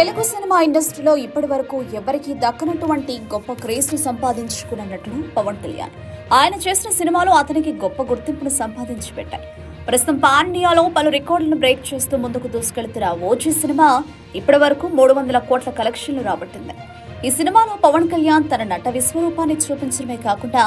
Telugu cinema ఇండస్ట్రీలో ఇప్పటి వరకు ఎవరికీ దక్కనటువంటి గొప్ప క్రేజ్ ను సంపాదించుకున్న నటుడు పవన్ కళ్యాణ్. ఆయన చేసిన సినిమాలు అతనికి గొప్ప గుర్తింపును సంపాదించి పెట్టాయి. ప్రస్తుతం పాన్ ఇండియాలో పలు రికార్డులను బ్రేక్ చేస్తూ ముందుకు దూసుకెళ్తున్న ఓజీ సినిమా ఇప్పటి వరకు 300 కోట్ల కలెక్షన్లు రాబట్టింది. ఈ సినిమాలో పవన్ కళ్యాణ్ తన నట విశ్వరూపాన్ని చూపించడమే కాకుండా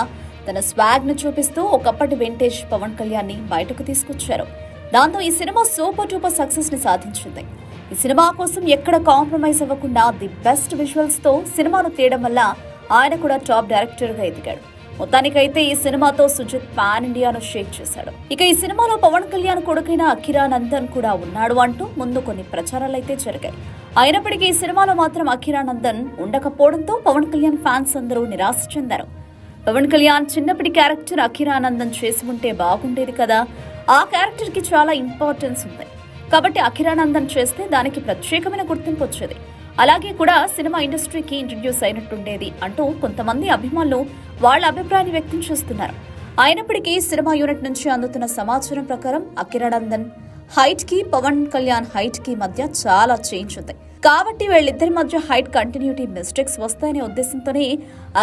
తన స్వాగ్ ను చూపిస్తూ ఒకప్పటి వింటేజ్ పవన్ కళ్యాణ్ ని బయటకు తీసుకొచ్చారు. దాంతో ఈ సినిమా సూపర్ డూపర్ సక్సెస్ ని సాధించింది. ఈ సినిమా కోసం ఎక్కడ కాంప్రమైజ్ అవ్వకుండా ది బెస్ట్ విజువల్స్ తో సినిమాను తీయడం వల్ల ఆయన కూడా టాప్ డైరెక్టర్ గా ఎదిగాడు. మొత్తానికైతే ఈ సినిమాతో సుజిత్ పాన్ ఇండియాను షేక్ చేశాడు. ఇక ఈ సినిమాలో పవన్ కళ్యాణ్ కొడుకైన అఖిరానందన్ కూడా ఉన్నాడు అంటూ ముందు కొన్ని ప్రచారాలైతే జరిగాయి. అయినప్పటికీ ఈ సినిమాలో మాత్రం అఖిరానందన్ ఉండకపోవడంతో పవన్ కళ్యాణ్ ఫ్యాన్స్ అందరూ నిరాశ చెందారు. పవన్ కళ్యాణ్ చిన్నప్పటి క్యారెక్టర్ అఖిరానందన్ చేసి ఉంటే బాగుండేది కదా, ఆ క్యారెక్టర్ కి చాలా ఇంపార్టెన్స్ ఉంది కాబట్టి అఖిరానందన్ చేస్తే దానికి ప్రత్యేకమైన గుర్తింపు వచ్చేది, అలాగే కూడా సినిమా ఇండస్ట్రీకి ఇంట్రడ్యూస్ అయినట్టుండేది అంటూ కొంతమంది అభిమానులు వాళ్ళ అభిప్రాయాన్ని వ్యక్తం చేస్తున్నారు. అయినప్పటికీ సినిమా యూనిట్ నుంచి అందుతున్న సమాచారం ప్రకారం అఖిరానందన్ హైట్ కి పవన్ కళ్యాణ్ హైట్ కి మధ్య చాలా చేంజ్ ఉంది కాబట్టి వీళ్ళిద్దరి మధ్య హైట్ కంటిన్యూటీ మిస్టేక్స్ వస్తాయనే ఉద్దేశంతోనే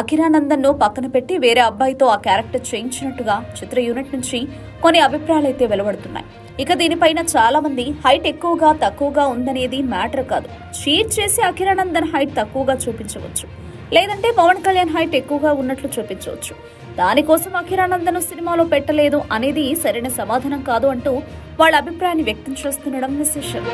అఖిరానందన్ ను పక్కన పెట్టి వేరే అబ్బాయితో ఆ క్యారెక్టర్ చేయించినట్టుగా చిత్ర యూనిట్ నుంచి కొన్ని అభిప్రాయాలైతే వెలువడుతున్నాయి. ఇక దీనిపైన చాలా మంది హైట్ ఎక్కువగా తక్కువగా ఉందనేది మ్యాటర్ కాదు, చీట్ చేసి అఖిరానందన్ హైట్ తక్కువగా చూపించవచ్చు, లేదంటే పవన్ కళ్యాణ్ హైట్ ఎక్కువగా ఉన్నట్లు చూపించవచ్చు. దానికోసం అఖిరానందన్ సినిమాలో పెట్టలేదు అనేది సరైన సమాధానం కాదు అంటూ వాళ్ళ అభిప్రాయాన్ని వ్యక్తం చేస్తుండడం విశేషం.